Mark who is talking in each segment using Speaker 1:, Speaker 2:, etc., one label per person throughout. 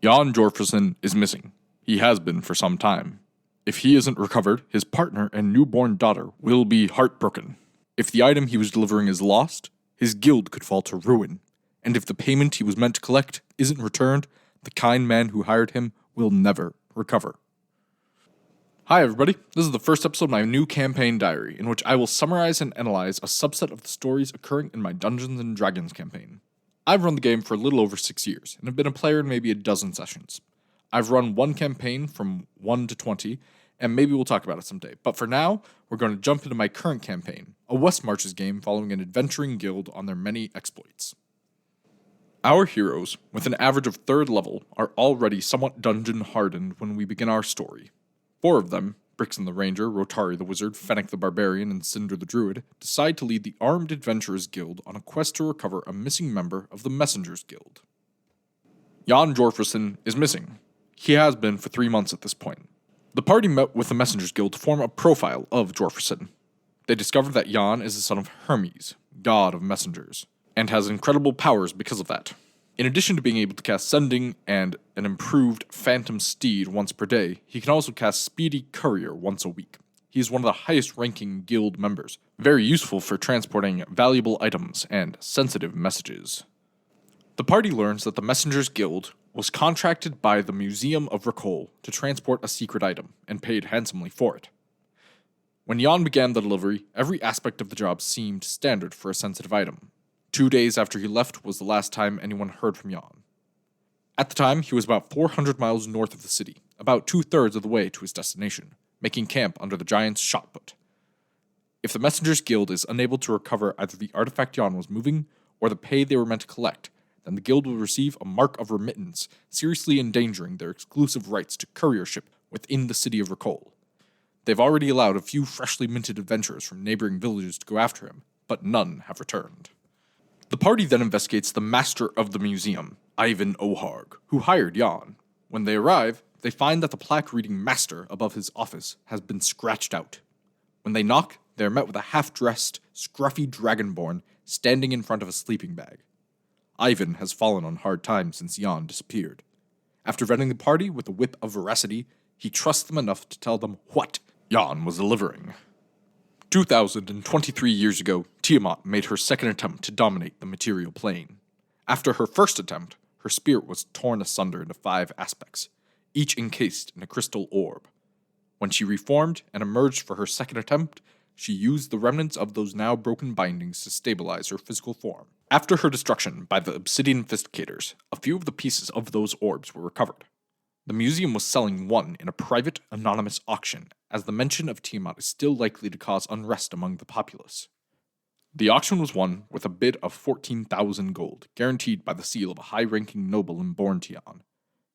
Speaker 1: Jahn Gorfreyson is missing. He has been for some time. If he isn't recovered, his partner and newborn daughter will be heartbroken. If the item he was delivering is lost, his guild could fall to ruin. And if the payment he was meant to collect isn't returned, the kind man who hired him will never recover. Hi everybody, this is the first episode of my new campaign diary, in which I will summarize and analyze a subset of the stories occurring in my Dungeons & Dragons campaign. I've run the game for a little over 6 years, and have been a player in maybe a dozen sessions. I've run one campaign from 1 to 20, and maybe we'll talk about it someday, but for now, we're going to jump into my current campaign, a West Marches game following an adventuring guild on their many exploits. Our heroes, with an average of 3rd level, are already somewhat dungeon-hardened when we begin our story. 4 of them, Brixen the Ranger, Rotari the Wizard, Fennec the Barbarian, and Cinder the Druid, decide to lead the Armed Adventurers Guild on a quest to recover a missing member of the Messengers Guild. Jahn Gorfreyson is missing. He has been for 3 months at this point. The party met with the Messengers Guild to form a profile of Gorfreyson. They discovered that Jahn is the son of Hermes, god of messengers, and has incredible powers because of that. In addition to being able to cast Sending and an improved Phantom Steed once per day, he can also cast Speedy Courier once a week. He is one of the highest ranking guild members, very useful for transporting valuable items and sensitive messages. The party learns that the Messengers Guild was contracted by the Museum of Recall to transport a secret item, and paid handsomely for it. When Jahn began the delivery, every aspect of the job seemed standard for a sensitive item. 2 days after he left was the last time anyone heard from Jahn. At the time, he was about 400 miles north of the city, about 2/3 of the way to his destination, making camp under the giant's shot put. If the Messengers Guild is unable to recover either the artifact Jahn was moving, or the pay they were meant to collect, then the guild will receive a mark of remittance, seriously endangering their exclusive rights to couriership within the city of Recall. They've already allowed a few freshly minted adventurers from neighboring villages to go after him, but none have returned. The party then investigates the master of the museum, Ivan Oharg, who hired Jahn. When they arrive, they find that the plaque reading Master above his office has been scratched out. When they knock, they are met with a half-dressed, scruffy dragonborn standing in front of a sleeping bag. Ivan has fallen on hard times since Jahn disappeared. After vetting the party with a whip of veracity, he trusts them enough to tell them what Jahn was delivering. 2,023 years ago, Tiamat made her second attempt to dominate the material plane. After her first attempt, her spirit was torn asunder into 5 aspects, each encased in a crystal orb. When she reformed and emerged for her second attempt, she used the remnants of those now broken bindings to stabilize her physical form. After her destruction by the Obsidian Fisticators, a few of the pieces of those orbs were recovered. The museum was selling one in a private, anonymous auction, as the mention of Tiamat is still likely to cause unrest among the populace. The auction was won with a bid of 14,000 gold, guaranteed by the seal of a high-ranking noble in Borntion.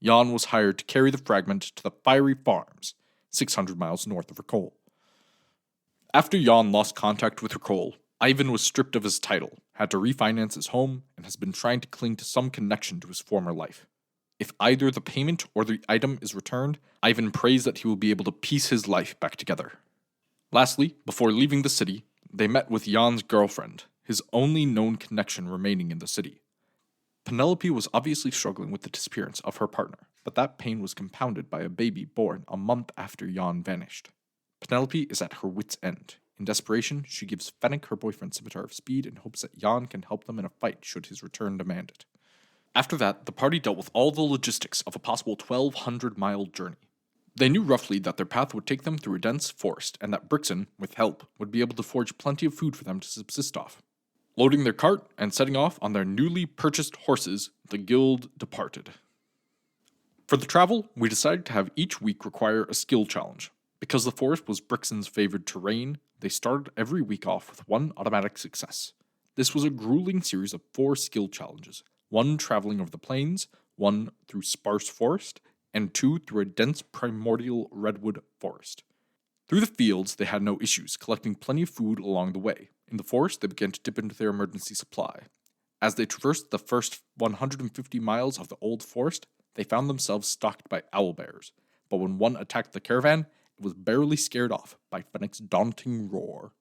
Speaker 1: Jahn was hired to carry the fragment to the Fiery Farms, 600 miles north of Recall. After Jahn lost contact with Recall, Ivan was stripped of his title, had to refinance his home, and has been trying to cling to some connection to his former life. If either the payment or the item is returned, Ivan prays that he will be able to piece his life back together. Lastly, before leaving the city, they met with Jan's girlfriend, his only known connection remaining in the city. Penelope was obviously struggling with the disappearance of her partner, but that pain was compounded by a baby born a month after Jahn vanished. Penelope is at her wit's end. In desperation, she gives Fennec her boyfriend's scimitar of speed in hopes that Jahn can help them in a fight should his return demand it. After that, the party dealt with all the logistics of a possible 1,200-mile journey. They knew roughly that their path would take them through a dense forest, and that Brixen, with help, would be able to forge plenty of food for them to subsist off. Loading their cart and setting off on their newly purchased horses, the guild departed. For the travel, we decided to have each week require a skill challenge. Because the forest was Brixen's favored terrain, they started every week off with 1 automatic success. This was a grueling series of 4 skill challenges, 1 traveling over the plains, 1 through sparse forest, and 2 through a dense primordial redwood forest. Through the fields, they had no issues, collecting plenty of food along the way. In the forest, they began to dip into their emergency supply. As they traversed the first 150 miles of the old forest, they found themselves stalked by owlbears, but when one attacked the caravan, it was barely scared off by Fennec's daunting roar.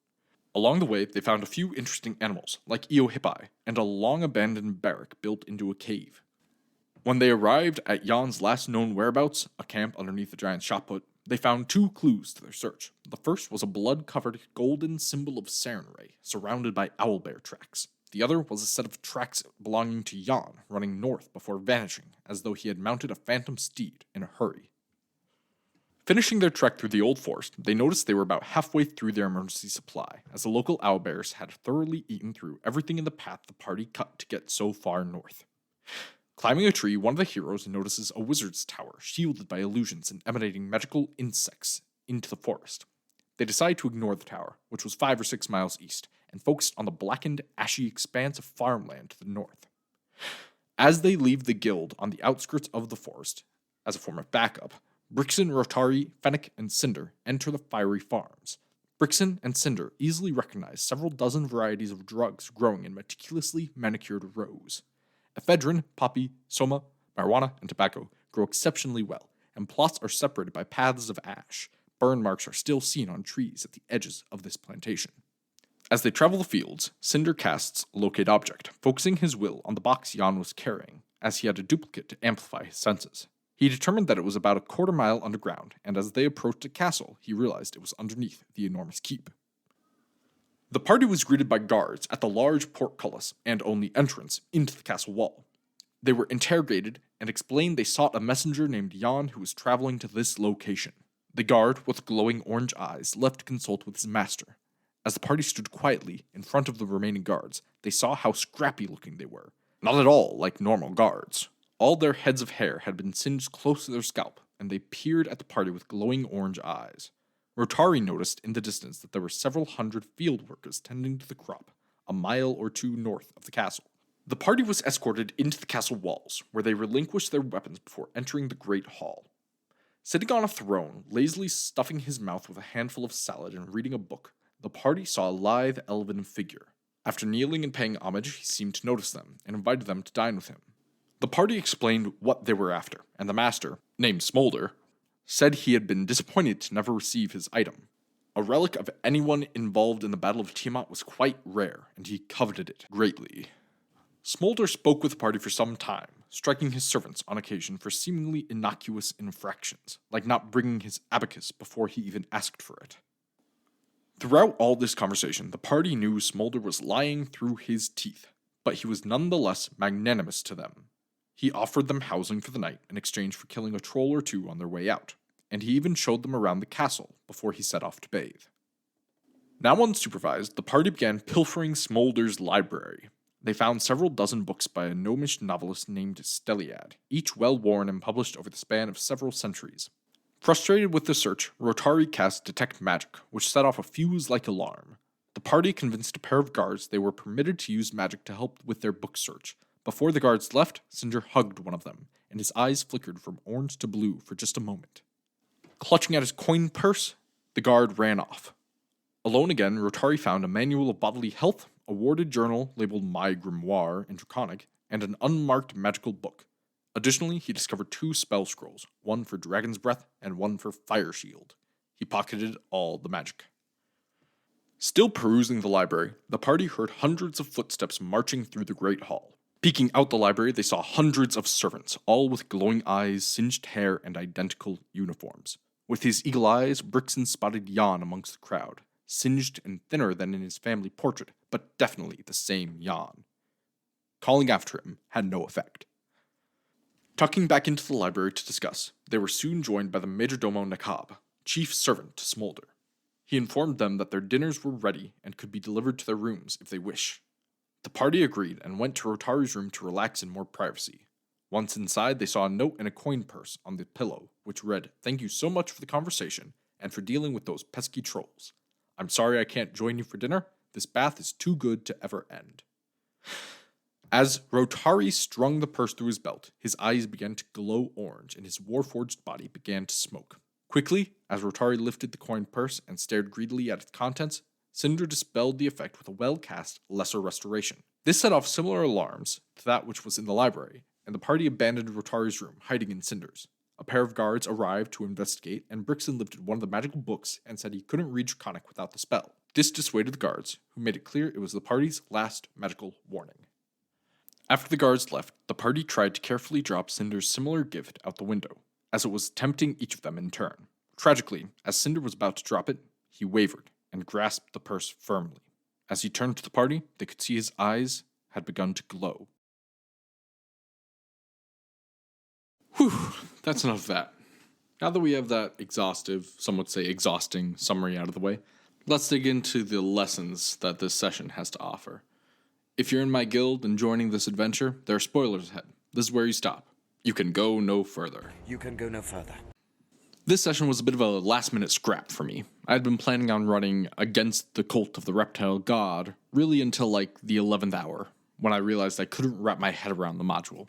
Speaker 1: Along the way, they found a few interesting animals, like eohippi, and a long-abandoned barrack built into a cave. When they arrived at Jan's last known whereabouts, a camp underneath the giant shot put, they found two clues to their search. The first was a blood-covered golden symbol of Sarenrae, surrounded by owlbear tracks. The other was a set of tracks belonging to Jahn, running north before vanishing, as though he had mounted a phantom steed in a hurry. Finishing their trek through the old forest, they noticed they were about halfway through their emergency supply, as the local owlbears had thoroughly eaten through everything in the path the party cut to get so far north. Climbing a tree, one of the heroes notices a wizard's tower, shielded by illusions and emanating magical insects into the forest. They decide to ignore the tower, which was 5 or 6 miles east, and focused on the blackened, ashy expanse of farmland to the north. As they leave the guild on the outskirts of the forest, as a form of backup, Brixen, Rotari, Fennec, and Cinder enter the fiery farms. Brixen and Cinder easily recognize several dozen varieties of drugs growing in meticulously manicured rows. Ephedrine, poppy, soma, marijuana, and tobacco grow exceptionally well, and plots are separated by paths of ash. Burn marks are still seen on trees at the edges of this plantation. As they travel the fields, Cinder casts Locate Object, focusing his will on the box Jahn was carrying, as he had a duplicate to amplify his senses. He determined that it was about a quarter mile underground, and as they approached a castle, he realized it was underneath the enormous keep. The party was greeted by guards at the large portcullis and only entrance into the castle wall. They were interrogated and explained they sought a messenger named Jahn who was traveling to this location. The guard, with glowing orange eyes, left to consult with his master. As the party stood quietly in front of the remaining guards, they saw how scrappy-looking they were. Not at all like normal guards. All their heads of hair had been singed close to their scalp, and they peered at the party with glowing orange eyes. Rotari noticed in the distance that there were several hundred field workers tending to the crop, a mile or two north of the castle. The party was escorted into the castle walls, where they relinquished their weapons before entering the great hall. Sitting on a throne, lazily stuffing his mouth with a handful of salad and reading a book, the party saw a lithe elven figure. After kneeling and paying homage, he seemed to notice them, and invited them to dine with him. The party explained what they were after, and the master, named Smolder, said he had been disappointed to never receive his item. A relic of anyone involved in the Battle of Tiamat was quite rare, and he coveted it greatly. Smolder spoke with the party for some time, striking his servants on occasion for seemingly innocuous infractions, like not bringing his abacus before he even asked for it. Throughout all this conversation, the party knew Smolder was lying through his teeth, but he was nonetheless magnanimous to them. He offered them housing for the night in exchange for killing a troll or two on their way out, and he even showed them around the castle before he set off to bathe. Now unsupervised, the party began pilfering Smolder's library. They found several dozen books by a gnomish novelist named Steliad, each well-worn and published over the span of several centuries. Frustrated with the search, Rotari cast Detect Magic, which set off a fuse-like alarm. The party convinced a pair of guards they were permitted to use magic to help with their book search. Before the guards left, Cinder hugged one of them, and his eyes flickered from orange to blue for just a moment. Clutching at his coin purse, the guard ran off. Alone again, Rotari found a manual of bodily health, a warded journal labeled My Grimoire in Draconic, and an unmarked magical book. Additionally, he discovered 2 spell scrolls, one for Dragon's Breath and one for Fire Shield. He pocketed all the magic. Still perusing the library, the party heard hundreds of footsteps marching through the great hall. Peeking out the library, they saw hundreds of servants, all with glowing eyes, singed hair, and identical uniforms. With his eagle eyes, Brixen spotted Jahn amongst the crowd, singed and thinner than in his family portrait, but definitely the same Jahn. Calling after him had no effect. Tucking back into the library to discuss, they were soon joined by the Majordomo Nakab, chief servant to Smolder. He informed them that their dinners were ready and could be delivered to their rooms if they wish. The party agreed and went to Rotari's room to relax in more privacy. Once inside, they saw a note and a coin purse on the pillow, which read, "Thank you so much for the conversation and for dealing with those pesky trolls. I'm sorry I can't join you for dinner. This bath is too good to ever end." As Rotari strung the purse through his belt, his eyes began to glow orange and his warforged body began to smoke. Quickly, as Rotari lifted the coin purse and stared greedily at its contents, Cinder dispelled the effect with a well-cast Lesser Restoration. This set off similar alarms to that which was in the library, and the party abandoned Rotari's room, hiding in Cinder's. A pair of guards arrived to investigate, and Brixen lifted one of the magical books and said he couldn't read Draconic without the spell. This dissuaded the guards, who made it clear it was the party's last magical warning. After the guards left, the party tried to carefully drop Cinder's similar gift out the window, as it was tempting each of them in turn. Tragically, as Cinder was about to drop it, he wavered and grasped the purse firmly. As he turned to the party, they could see his eyes had begun to glow. Whew, that's enough of that. Now that we have that exhaustive, some would say exhausting, summary out of the way, let's dig into the lessons that this session has to offer. If you're in my guild and joining this adventure, there are spoilers ahead. This is where you stop. You can go no further.
Speaker 2: You can go no further.
Speaker 1: This session was a bit of a last-minute scrap for me. I had been planning on running against the cult of the reptile god, really until like the 11th hour, when I realized I couldn't wrap my head around the module.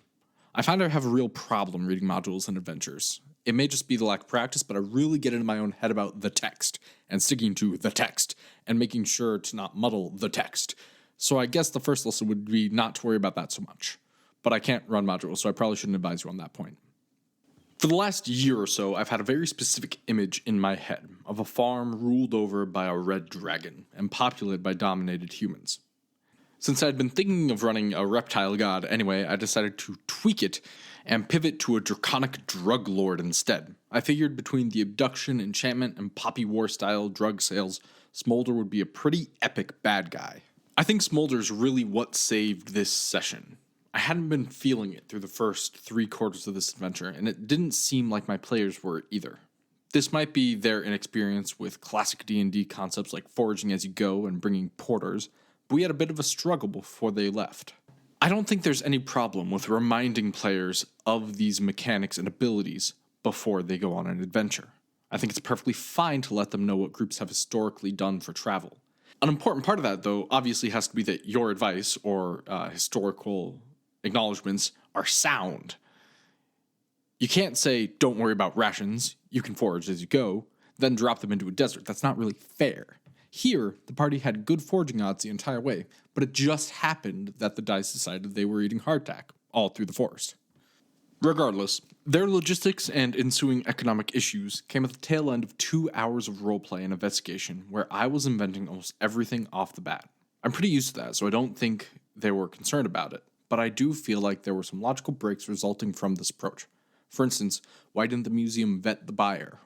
Speaker 1: I find I have a real problem reading modules and adventures. It may just be the lack of practice, but I really get into my own head about the text, and sticking to the text, and making sure to not muddle the text. So I guess the first lesson would be not to worry about that so much. But I can't run modules, so I probably shouldn't advise you on that point. For the last year or so, I've had a very specific image in my head of a farm ruled over by a red dragon and populated by dominated humans. Since I'd been thinking of running a reptile god anyway, I decided to tweak it and pivot to a draconic drug lord instead. I figured between the abduction, enchantment, and poppy war-style drug sales, Smolder would be a pretty epic bad guy. I think Smolder's really what saved this session. I hadn't been feeling it through the first 3 quarters of this adventure, and it didn't seem like my players were either. This might be their inexperience with classic D&D concepts like foraging as you go and bringing porters, but we had a bit of a struggle before they left. I don't think there's any problem with reminding players of these mechanics and abilities before they go on an adventure. I think it's perfectly fine to let them know what groups have historically done for travel. An important part of that, though, obviously has to be that your advice or historical acknowledgments are sound. You can't say, don't worry about rations, you can forage as you go, then drop them into a desert. That's not really fair. Here, the party had good foraging odds the entire way, but it just happened that the dice decided they were eating hardtack all through the forest. Regardless, their logistics and ensuing economic issues came at the tail end of 2 hours of roleplay and investigation where I was inventing almost everything off the bat. I'm pretty used to that, so I don't think they were concerned about it, but I do feel like there were some logical breaks resulting from this approach. For instance, why didn't the museum vet the buyer?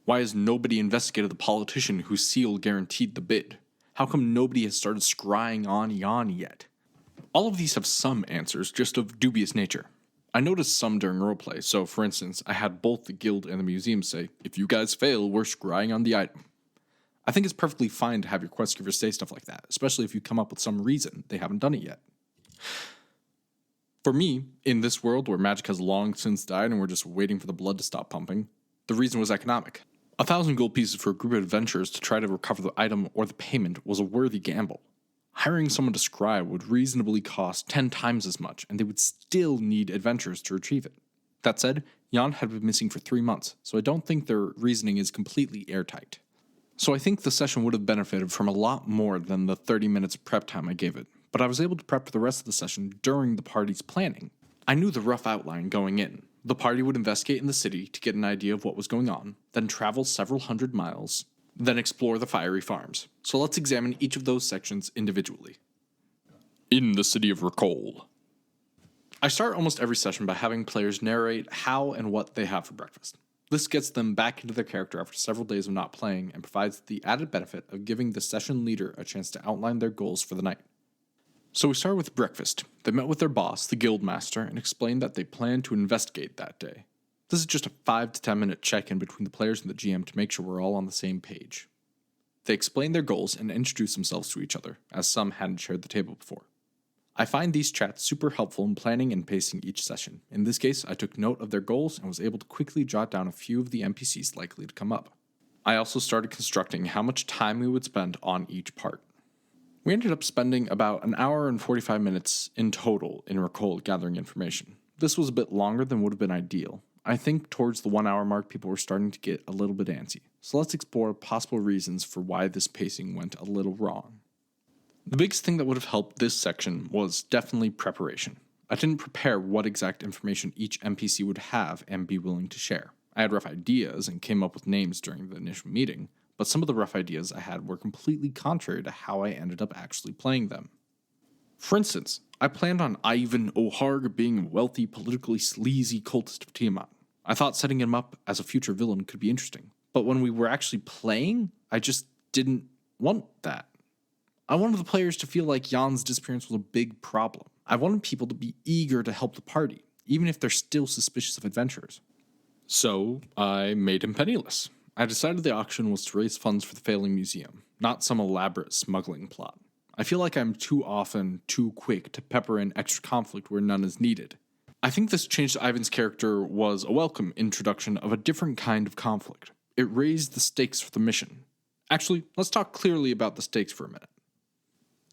Speaker 1: Why has nobody investigated the politician whose seal guaranteed the bid? How come nobody has started scrying on Jahn yet? All of these have some answers, just of dubious nature. I noticed some during roleplay, so for instance, I had both the guild and the museum say, if you guys fail, we're scrying on the item. I think it's perfectly fine to have your quest givers say stuff like that, especially if you come up with some reason they haven't done it yet. For me, in this world where magic has long since died and we're just waiting for the blood to stop pumping, the reason was economic. 1,000 gold pieces for a group of adventurers to try to recover the item or the payment was a worthy gamble. Hiring someone to scry would reasonably cost 10 times as much, and they would still need adventurers to retrieve it. That said, Jahn had been missing for 3 months, so I don't think their reasoning is completely airtight. So I think the session would have benefited from a lot more than the 30 minutes of prep time I gave it, but I was able to prep for the rest of the session during the party's planning. I knew the rough outline going in. The party would investigate in the city to get an idea of what was going on, then travel several hundred miles, then explore the fiery farms. So let's examine each of those sections individually. In the city of Recall. I start almost every session by having players narrate how and what they have for breakfast. This gets them back into their character after several days of not playing and provides the added benefit of giving the session leader a chance to outline their goals for the night. So we start with breakfast. They met with their boss, the guild master, and explained that they plan to investigate that day. This is just a 5 to 10 minute check-in between the players and the GM to make sure we're all on the same page. They explain their goals and introduce themselves to each other, as some hadn't shared the table before. I find these chats super helpful in planning and pacing each session. In this case, I took note of their goals and was able to quickly jot down a few of the NPCs likely to come up. I also started constructing how much time we would spend on each part. We ended up spending about an hour and 45 minutes in total in Recall gathering information. This was a bit longer than would have been ideal. I think towards the 1 hour mark, people were starting to get a little bit antsy. So let's explore possible reasons for why this pacing went a little wrong. The biggest thing that would have helped this section was definitely preparation. I didn't prepare what exact information each NPC would have and be willing to share. I had rough ideas and came up with names during the initial meeting, but some of the rough ideas I had were completely contrary to how I ended up actually playing them. For instance, I planned on Ivan O'Harg being a wealthy, politically sleazy cultist of Tiamat. I thought setting him up as a future villain could be interesting, but when we were actually playing, I just didn't want that. I wanted the players to feel like Jahn's disappearance was a big problem. I wanted people to be eager to help the party, even if they're still suspicious of adventurers. So, I made him penniless. I decided the auction was to raise funds for the failing museum, not some elaborate smuggling plot. I feel like I'm too often too quick to pepper in extra conflict where none is needed. I think this change to Ivan's character was a welcome introduction of a different kind of conflict. It raised the stakes for the mission. Actually, let's talk clearly about the stakes for a minute.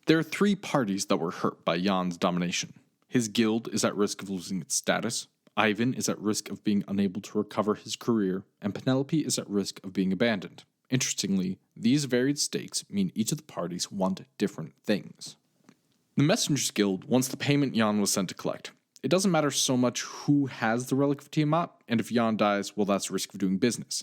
Speaker 1: There are 3 parties that were hurt by Jahn's domination. His guild is at risk of losing its status, Ivan is at risk of being unable to recover his career, and Penelope is at risk of being abandoned. Interestingly, these varied stakes mean each of the parties want different things. The Messengers Guild wants the payment Jahn was sent to collect. It doesn't matter so much who has the Relic of Tiamat, and if Jahn dies, well, that's the risk of doing business.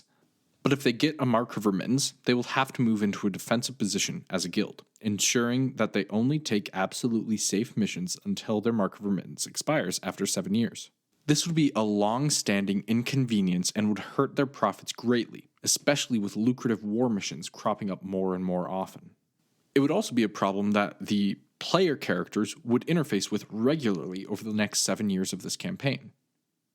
Speaker 1: But if they get a mark of remittance, they will have to move into a defensive position as a guild, ensuring that they only take absolutely safe missions until their mark of remittance expires after 7 years. This would be a long-standing inconvenience and would hurt their profits greatly, especially with lucrative war missions cropping up more and more often. It would also be a problem that the player characters would interface with regularly over the next 7 years of this campaign.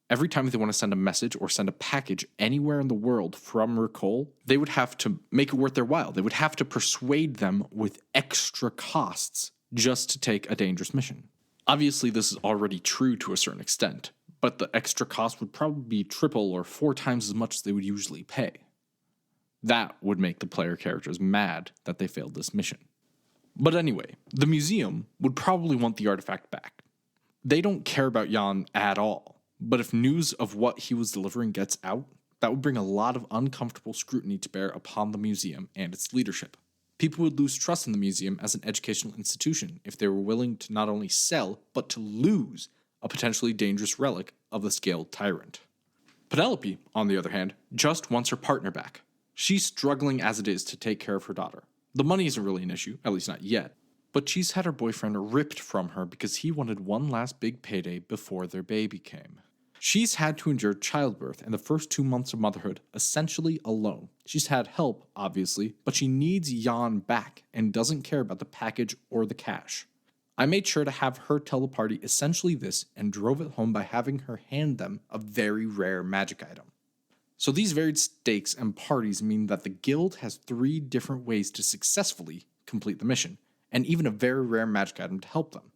Speaker 1: Every time they want to send a message or send a package anywhere in the world from Recol, they would have to make it worth their while. They would have to persuade them with extra costs just to take a dangerous mission. Obviously, this is already true to a certain extent, but the extra cost would probably be triple or 4 times as much as they would usually pay. That would make the player characters mad that they failed this mission. But anyway, the museum would probably want the artifact back. They don't care about Jahn at all. But if news of what he was delivering gets out, that would bring a lot of uncomfortable scrutiny to bear upon the museum and its leadership. People would lose trust in the museum as an educational institution if they were willing to not only sell, but to lose a potentially dangerous relic of the Scaled Tyrant. Penelope, on the other hand, just wants her partner back. She's struggling as it is to take care of her daughter. The money isn't really an issue, at least not yet, but she's had her boyfriend ripped from her because he wanted one last big payday before their baby came. She's had to endure childbirth and the first 2 months of motherhood essentially alone. She's had help, obviously, but she needs Jahn back and doesn't care about the package or the cash. I made sure to have her tell the party essentially this and drove it home by having her hand them a very rare magic item. So these varied stakes and parties mean that the guild has 3 different ways to successfully complete the mission, and even a very rare magic item to help them.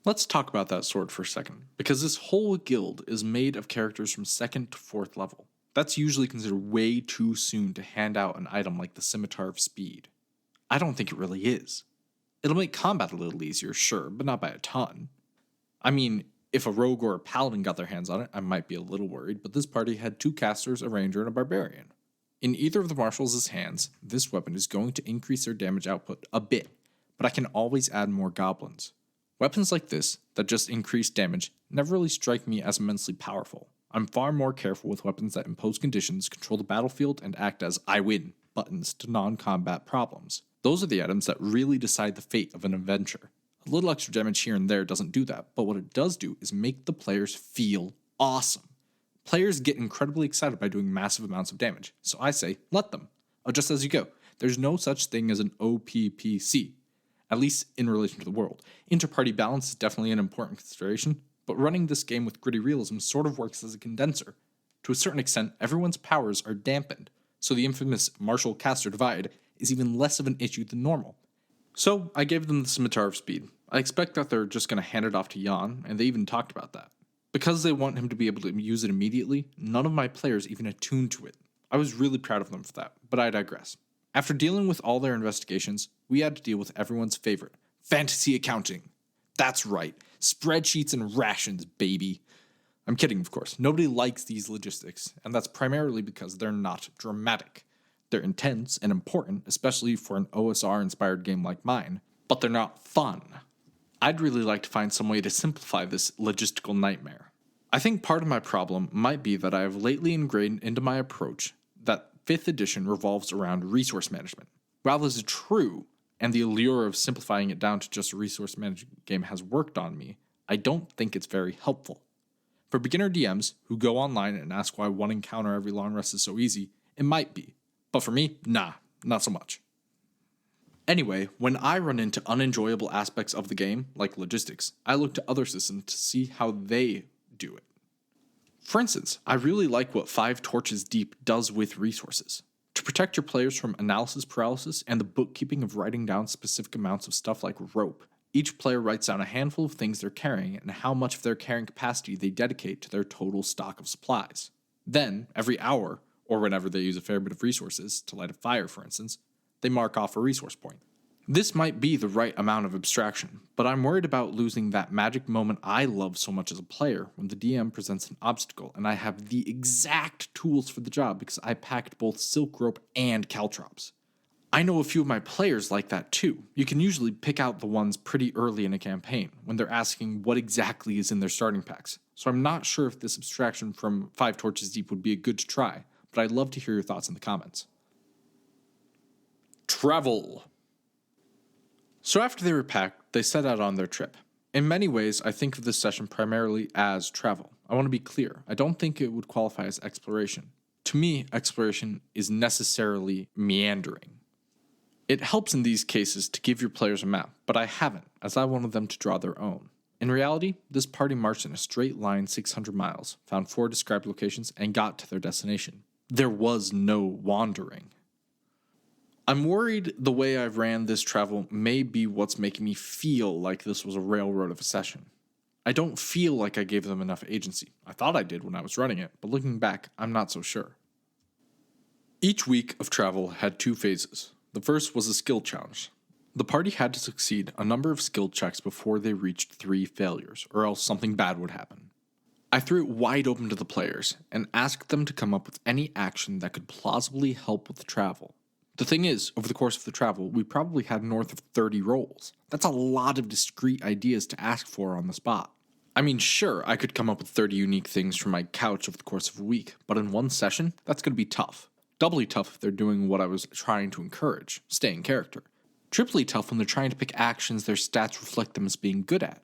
Speaker 1: Let's talk about that sword for a second, because this whole guild is made of characters from 2nd to 4th level. That's usually considered way too soon to hand out an item like the Scimitar of Speed. I don't think it really is. It'll make combat a little easier, sure, but not by a ton. I mean, if a rogue or a paladin got their hands on it, I might be a little worried, but this party had 2 casters, a ranger, and a barbarian. In either of the marshals' hands, this weapon is going to increase their damage output a bit, but I can always add more goblins. Weapons like this, that just increase damage, never really strike me as immensely powerful. I'm far more careful with weapons that impose conditions, control the battlefield, and act as I win buttons to non-combat problems. Those are the items that really decide the fate of an adventure. A little extra damage here and there doesn't do that, but what it does do is make the players feel awesome. Players get incredibly excited by doing massive amounts of damage, so I say, let them. Just as you go. There's no such thing as an OPPC. At least in relation to the world. Inter-party balance is definitely an important consideration, but running this game with gritty realism sort of works as a condenser. To a certain extent, everyone's powers are dampened, so the infamous marshal-caster divide is even less of an issue than normal. So, I gave them the Scimitar of Speed. I expect that they're just going to hand it off to Jahn, and they even talked about that. Because they want him to be able to use it immediately, none of my players even attuned to it. I was really proud of them for that, but I digress. After dealing with all their investigations, we had to deal with everyone's favorite, fantasy accounting. That's right, spreadsheets and rations, baby. I'm kidding, of course. Nobody likes these logistics, and that's primarily because they're not dramatic. They're intense and important, especially for an OSR-inspired game like mine, but they're not fun. I'd really like to find some way to simplify this logistical nightmare. I think part of my problem might be that I have lately ingrained into my approach that 5th edition revolves around resource management. While this is true, and the allure of simplifying it down to just a resource management game has worked on me, I don't think it's very helpful. For beginner DMs who go online and ask why one encounter every long rest is so easy, it might be. But for me, nah, not so much. Anyway, when I run into unenjoyable aspects of the game, like logistics, I look to other systems to see how they do it. For instance, I really like what 5 Torches Deep does with resources. To protect your players from analysis paralysis and the bookkeeping of writing down specific amounts of stuff like rope, each player writes down a handful of things they're carrying and how much of their carrying capacity they dedicate to their total stock of supplies. Then, every hour, or whenever they use a fair bit of resources, to light a fire for instance, they mark off a resource point. This might be the right amount of abstraction, but I'm worried about losing that magic moment I love so much as a player when the DM presents an obstacle and I have the exact tools for the job because I packed both silk rope and caltrops. I know a few of my players like that too. You can usually pick out the ones pretty early in a campaign when they're asking what exactly is in their starting packs, so I'm not sure if this abstraction from 5 Torches Deep would be a good to try, but I'd love to hear your thoughts in the comments. Travel. So after they were packed, they set out on their trip. In many ways, I think of this session primarily as travel. I want to be clear, I don't think it would qualify as exploration. To me, exploration is necessarily meandering. It helps in these cases to give your players a map, but I haven't, as I wanted them to draw their own. In reality, this party marched in a straight line 600 miles, found 4 described locations, and got to their destination. There was no wandering. I'm worried the way I've ran this travel may be what's making me feel like this was a railroad of a session. I don't feel like I gave them enough agency. I thought I did when I was running it, but looking back, I'm not so sure. Each week of travel had 2 phases. The first was a skill challenge. The party had to succeed a number of skill checks before they reached 3 failures, or else something bad would happen. I threw it wide open to the players and asked them to come up with any action that could plausibly help with the travel. The thing is, over the course of the travel, we probably had north of 30 rolls. That's a lot of discrete ideas to ask for on the spot. I mean, sure, I could come up with 30 unique things from my couch over the course of a week, but in one session, that's going to be tough. Doubly tough if they're doing what I was trying to encourage, stay in character. Triply tough when they're trying to pick actions their stats reflect them as being good at.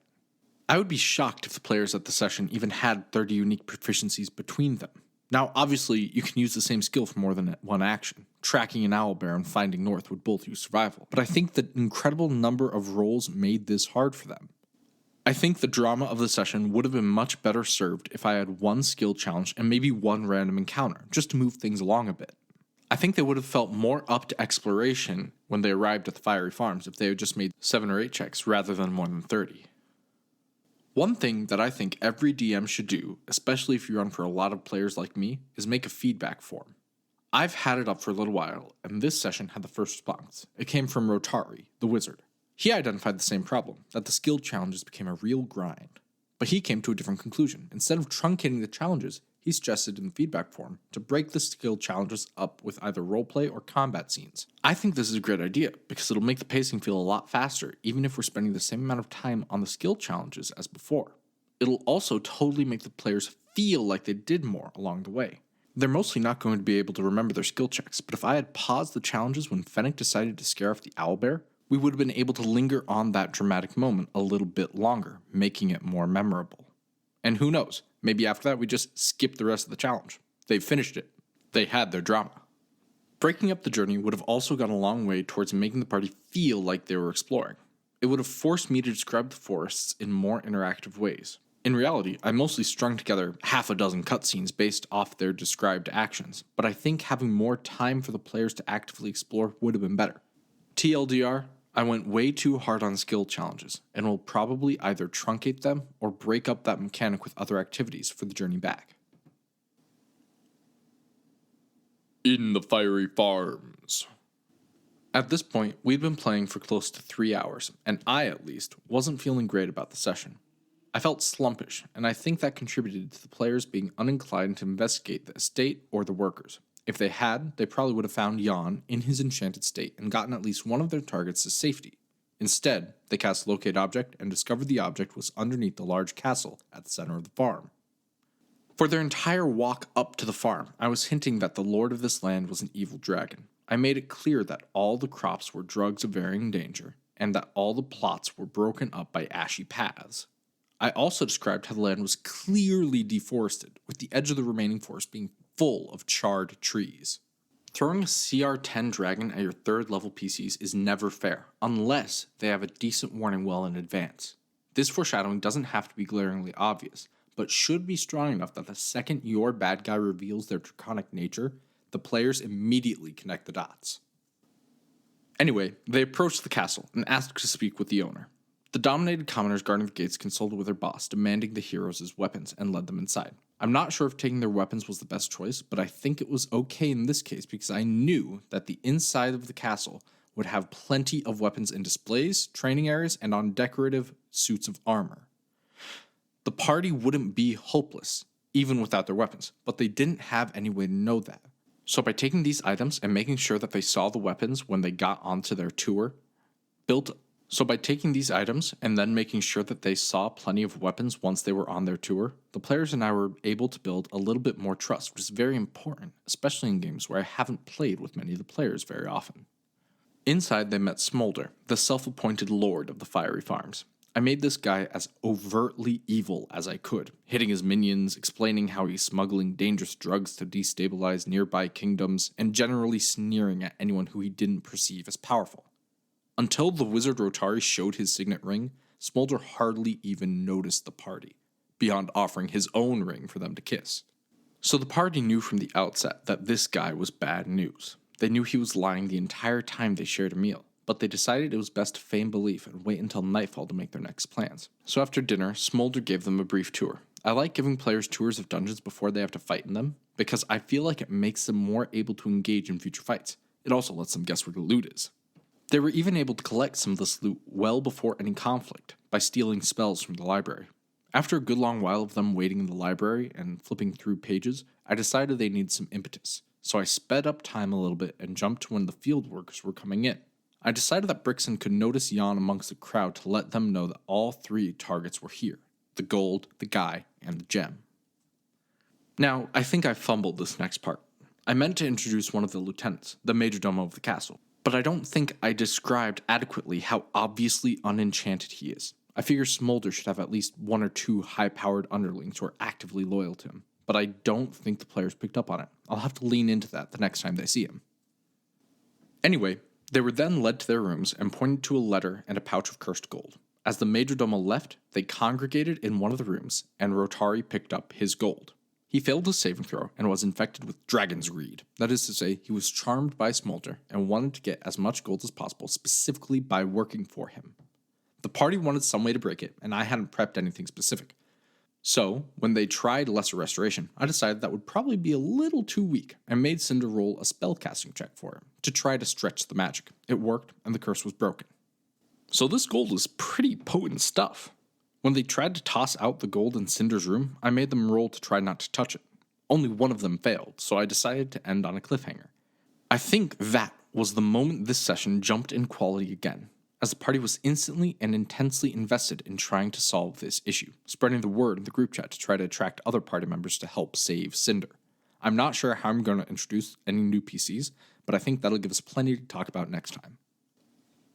Speaker 1: I would be shocked if the players at the session even had 30 unique proficiencies between them. Now, obviously, you can use the same skill for more than one action. Tracking an owlbear and finding north would both use survival, but I think the incredible number of rolls made this hard for them. I think the drama of the session would have been much better served if I had 1 skill challenge and maybe 1 random encounter, just to move things along a bit. I think they would have felt more up to exploration when they arrived at the Fiery Farms if they had just made 7 or 8 checks rather than more than 30. One thing that I think every DM should do, especially if you run for a lot of players like me, is make a feedback form. I've had it up for a little while, and this session had the first response. It came from Rotari, the wizard. He identified the same problem, that the skill challenges became a real grind. But he came to a different conclusion. Instead of truncating the challenges, he suggested in the feedback form to break the skill challenges up with either roleplay or combat scenes. I think this is a great idea, because it'll make the pacing feel a lot faster, even if we're spending the same amount of time on the skill challenges as before. It'll also totally make the players feel like they did more along the way. They're mostly not going to be able to remember their skill checks, but if I had paused the challenges when Fennec decided to scare off the owlbear, we would have been able to linger on that dramatic moment a little bit longer, making it more memorable. And who knows, maybe after that we just skip the rest of the challenge. They've finished it. They had their drama. Breaking up the journey would have also gone a long way towards making the party feel like they were exploring. It would have forced me to describe the forests in more interactive ways. In reality, I mostly strung together half a dozen cutscenes based off their described actions, but I think having more time for the players to actively explore would have been better. TLDR, I went way too hard on skill challenges, and will probably either truncate them or break up that mechanic with other activities for the journey back. In the Fiery Farms. At this point, we'd been playing for close to 3 hours, and I, at least, wasn't feeling great about the session. I felt slumpish, and I think that contributed to the players being uninclined to investigate the estate or the workers. If they had, they probably would have found Jahn in his enchanted state and gotten at least one of their targets to safety. Instead, they cast Locate Object and discovered the object was underneath the large castle at the center of the farm. For their entire walk up to the farm, I was hinting that the lord of this land was an evil dragon. I made it clear that all the crops were drugs of varying danger, and that all the plots were broken up by ashy paths. I also described how the land was clearly deforested, with the edge of the remaining forest being full of charred trees. Throwing a CR10 dragon at your 3rd level PCs is never fair, unless they have a decent warning well in advance. This foreshadowing doesn't have to be glaringly obvious, but should be strong enough that the second your bad guy reveals their draconic nature, the players immediately connect the dots. Anyway, they approached the castle and asked to speak with the owner. The dominated commoners guarding the gates consulted with their boss, demanding the heroes' weapons, and led them inside. I'm not sure if taking their weapons was the best choice, but I think it was okay in this case because I knew that the inside of the castle would have plenty of weapons in displays, training areas, and on decorative suits of armor. The party wouldn't be hopeless, even without their weapons, but they didn't have any way to know that. So by taking these items and making sure that they saw the weapons when they got onto their tour, by taking these items and then making sure that they saw plenty of weapons once they were on their tour, the players and I were able to build a little bit more trust, which is very important, especially in games where I haven't played with many of the players very often. Inside, they met Smolder, the self-appointed lord of the Fiery Farms. I made this guy as overtly evil as I could, hitting his minions, explaining how he's smuggling dangerous drugs to destabilize nearby kingdoms, and generally sneering at anyone who he didn't perceive as powerful. Until the wizard Rotari showed his signet ring, Smolder hardly even noticed the party, beyond offering his own ring for them to kiss. So the party knew from the outset that this guy was bad news. They knew he was lying the entire time they shared a meal, but they decided it was best to feign belief and wait until nightfall to make their next plans. So after dinner, Smolder gave them a brief tour. I like giving players tours of dungeons before they have to fight in them, because I feel like it makes them more able to engage in future fights. It also lets them guess where the loot is. They were even able to collect some of this loot well before any conflict, by stealing spells from the library. After a good long while of them waiting in the library and flipping through pages, I decided they needed some impetus, so I sped up time a little bit and jumped to when the field workers were coming in. I decided that Brixen could notice Jahn amongst the crowd to let them know that all 3 targets were here: the gold, the guy, and the gem. Now, I think I fumbled this next part. I meant to introduce one of the lieutenants, the majordomo of the castle, but I don't think I described adequately how obviously unenchanted he is. I figure Smolder should have at least 1 or 2 high-powered underlings who are actively loyal to him, but I don't think the players picked up on it. I'll have to lean into that the next time they see him. Anyway, they were then led to their rooms and pointed to a letter and a pouch of cursed gold. As the majordomo left, they congregated in one of the rooms, and Rotari picked up his gold. He failed his saving throw and was infected with dragon's greed. That is to say, he was charmed by Smolder and wanted to get as much gold as possible, specifically by working for him. The party wanted some way to break it, and I hadn't prepped anything specific. So, when they tried Lesser Restoration, I decided that would probably be a little too weak, and made Cinder roll a spellcasting check for him, to try to stretch the magic. It worked, and the curse was broken. So this gold is pretty potent stuff. When they tried to toss out the gold in Cinder's room, I made them roll to try not to touch it. Only one of them failed, so I decided to end on a cliffhanger. I think that was the moment this session jumped in quality again, as the party was instantly and intensely invested in trying to solve this issue, spreading the word in the group chat to try to attract other party members to help save Cinder. I'm not sure how I'm going to introduce any new PCs, but I think that'll give us plenty to talk about next time.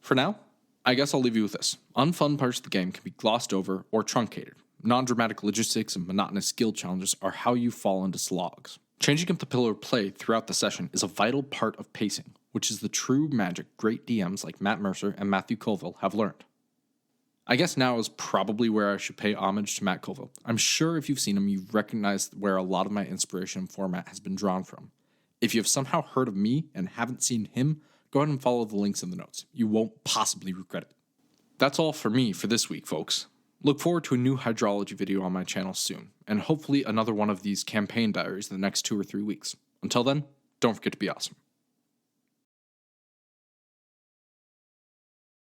Speaker 1: For now, I guess I'll leave you with this. Unfun parts of the game can be glossed over or truncated. Non-dramatic logistics and monotonous skill challenges are how you fall into slogs. Changing up the pillar of play throughout the session is a vital part of pacing, which is the true magic great DMs like Matt Mercer and Matthew Colville have learned. I guess now is probably where I should pay homage to Matt Colville. I'm sure if you've seen him, you've recognized where a lot of my inspiration and format has been drawn from. If you have somehow heard of me and haven't seen him, go ahead and follow the links in the notes. You won't possibly regret it. That's all for me for this week, folks. Look forward to a new hydrology video on my channel soon, and hopefully another one of these campaign diaries in the next 2 or 3 weeks. Until then, don't forget to be awesome.